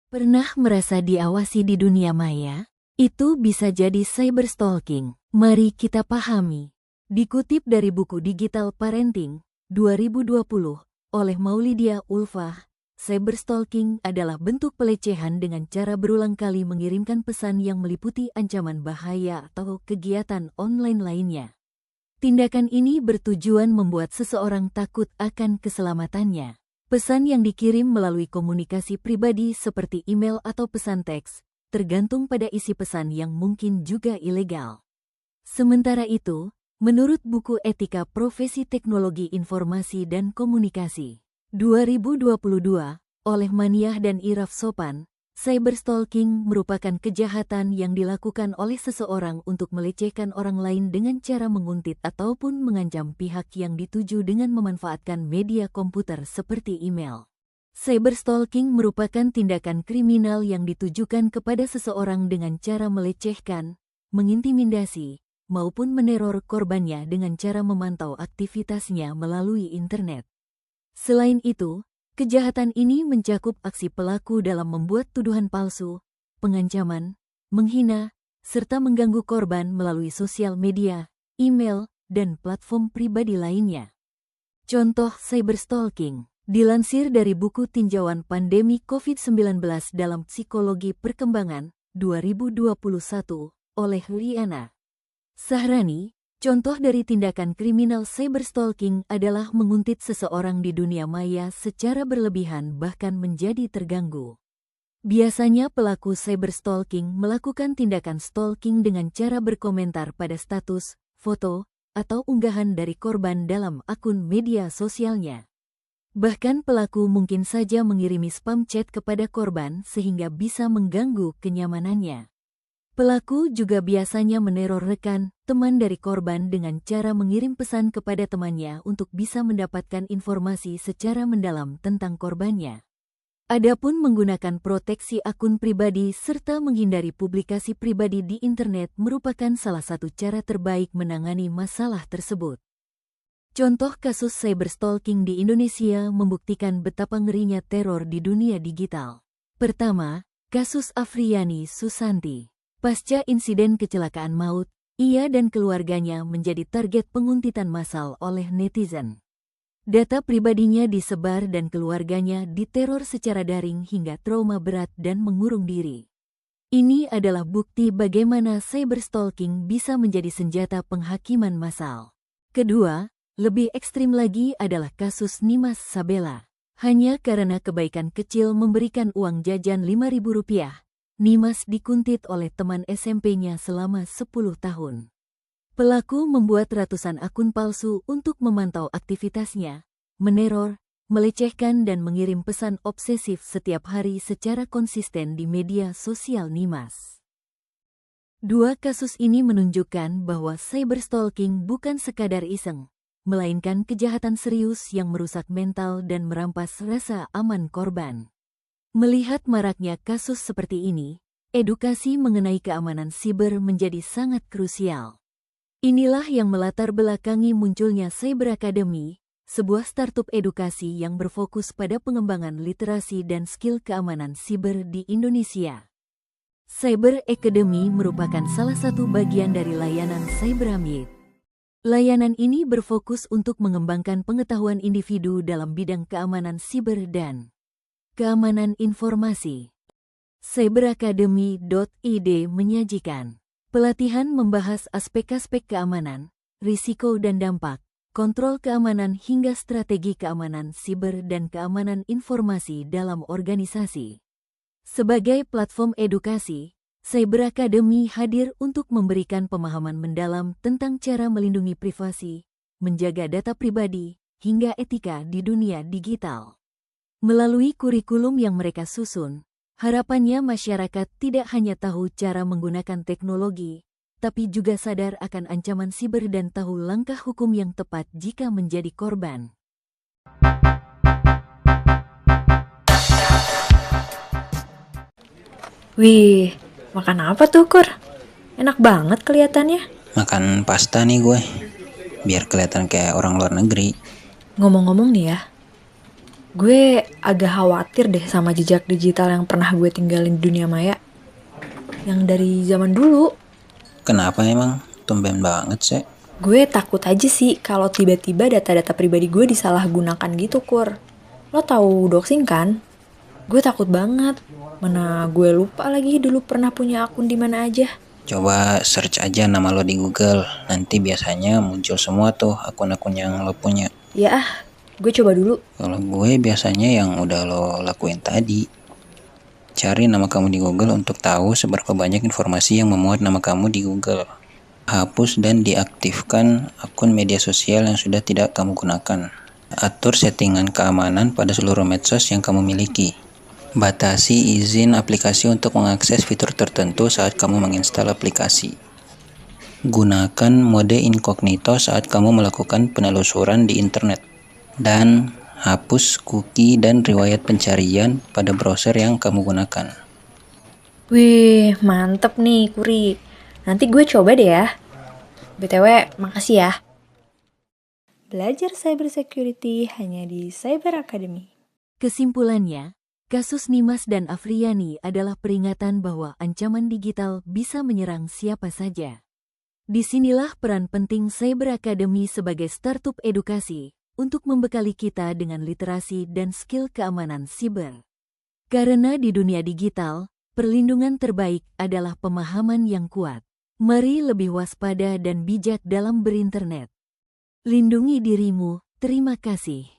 Pernah merasa diawasi di dunia maya? Itu bisa jadi cyberstalking. Mari kita pahami. Dikutip dari buku Digital Parenting 2020 oleh Maulidia Ulfah, cyberstalking adalah bentuk pelecehan dengan cara berulang kali mengirimkan pesan yang meliputi ancaman bahaya atau kegiatan online lainnya. Tindakan ini bertujuan membuat seseorang takut akan keselamatannya. Pesan yang dikirim melalui komunikasi pribadi seperti email atau pesan teks, tergantung pada isi pesan yang mungkin juga ilegal. Sementara itu, menurut buku Etika Profesi Teknologi Informasi dan Komunikasi 2022 oleh Maniah dan Iraf Sopan, cyberstalking merupakan kejahatan yang dilakukan oleh seseorang untuk melecehkan orang lain dengan cara menguntit ataupun mengancam pihak yang dituju dengan memanfaatkan media komputer seperti email. Cyberstalking merupakan tindakan kriminal yang ditujukan kepada seseorang dengan cara melecehkan, mengintimidasi, maupun meneror korbannya dengan cara memantau aktivitasnya melalui internet. Selain itu, kejahatan ini mencakup aksi pelaku dalam membuat tuduhan palsu, pengancaman, menghina, serta mengganggu korban melalui sosial media, email, dan platform pribadi lainnya. Contoh cyberstalking dilansir dari buku Tinjauan Pandemi COVID-19 dalam Psikologi Perkembangan 2021 oleh Liana Sahrani. Contoh dari tindakan kriminal cyberstalking adalah menguntit seseorang di dunia maya secara berlebihan bahkan menjadi terganggu. Biasanya pelaku cyberstalking melakukan tindakan stalking dengan cara berkomentar pada status, foto, atau unggahan dari korban dalam akun media sosialnya. Bahkan pelaku mungkin saja mengirimi spam chat kepada korban sehingga bisa mengganggu kenyamanannya. Pelaku juga biasanya meneror rekan, teman dari korban dengan cara mengirim pesan kepada temannya untuk bisa mendapatkan informasi secara mendalam tentang korbannya. Adapun menggunakan proteksi akun pribadi serta menghindari publikasi pribadi di internet merupakan salah satu cara terbaik menangani masalah tersebut. Contoh kasus cyberstalking di Indonesia membuktikan betapa ngerinya teror di dunia digital. Pertama, kasus Afriyani Susanti. Pasca insiden kecelakaan maut, ia dan keluarganya menjadi target penguntitan massal oleh netizen. Data pribadinya disebar dan keluarganya diteror secara daring hingga trauma berat dan mengurung diri. Ini adalah bukti bagaimana cyberstalking bisa menjadi senjata penghakiman massal. Kedua, lebih ekstrim lagi adalah kasus Nimas Sabela. Hanya karena kebaikan kecil memberikan uang jajan Rp5.000, Nimas dikuntit oleh teman SMP-nya selama 10 tahun. Pelaku membuat ratusan akun palsu untuk memantau aktivitasnya, meneror, melecehkan dan mengirim pesan obsesif setiap hari secara konsisten di media sosial Nimas. Dua kasus ini menunjukkan bahwa cyberstalking bukan sekadar iseng, melainkan kejahatan serius yang merusak mental dan merampas rasa aman korban. Melihat maraknya kasus seperti ini, edukasi mengenai keamanan siber menjadi sangat krusial. Inilah yang melatar belakangi munculnya Cyber Academy, sebuah startup edukasi yang berfokus pada pengembangan literasi dan skill keamanan siber di Indonesia. Cyber Academy merupakan salah satu bagian dari layanan Cyberamid. Layanan ini berfokus untuk mengembangkan pengetahuan individu dalam bidang keamanan siber dan keamanan informasi. Cyberacademy.id menyajikan pelatihan membahas aspek-aspek keamanan, risiko dan dampak, kontrol keamanan hingga strategi keamanan siber dan keamanan informasi dalam organisasi. Sebagai platform edukasi, Cyber Academy hadir untuk memberikan pemahaman mendalam tentang cara melindungi privasi, menjaga data pribadi, hingga etika di dunia digital. Melalui kurikulum yang mereka susun, harapannya masyarakat tidak hanya tahu cara menggunakan teknologi, tapi juga sadar akan ancaman siber dan tahu langkah hukum yang tepat jika menjadi korban. Wih, makan apa tuh, Kur? Enak banget kelihatannya. Makan pasta nih gue, biar kelihatan kayak orang luar negeri. Ngomong-ngomong nih ya, Gue agak khawatir deh sama jejak digital yang pernah gue tinggalin di dunia maya. Yang dari zaman dulu. Kenapa emang? Tumben banget sih. Gue takut aja sih kalau tiba-tiba data-data pribadi gue disalahgunakan gitu, Kur. Lo tahu doxing kan? Gue takut banget. Mana gue lupa lagi dulu pernah punya akun di mana aja. Coba search aja nama lo di Google. Nanti biasanya muncul semua tuh akun-akun yang lo punya. Ya ah, gue coba dulu. Kalau gue biasanya yang udah lo lakuin tadi. Cari nama kamu di Google untuk tahu seberapa banyak informasi yang memuat nama kamu di Google. Hapus dan diaktifkan akun media sosial yang sudah tidak kamu gunakan. Atur settingan keamanan pada seluruh medsos yang kamu miliki. Batasi izin aplikasi untuk mengakses fitur tertentu saat kamu menginstal aplikasi. Gunakan mode incognito saat kamu melakukan penelusuran di internet. Dan hapus cookie dan riwayat pencarian pada browser yang kamu gunakan. Wih, mantep nih, Kuri. Nanti gue coba deh ya. BTW, makasih ya. Belajar cybersecurity hanya di Cyber Academy. Kesimpulannya, kasus Nimas dan Afriani adalah peringatan bahwa ancaman digital bisa menyerang siapa saja. Disinilah peran penting Cyber Academy sebagai startup edukasi untuk membekali kita dengan literasi dan skill keamanan siber. Karena di dunia digital, perlindungan terbaik adalah pemahaman yang kuat. Mari lebih waspada dan bijak dalam berinternet. Lindungi dirimu. Terima kasih.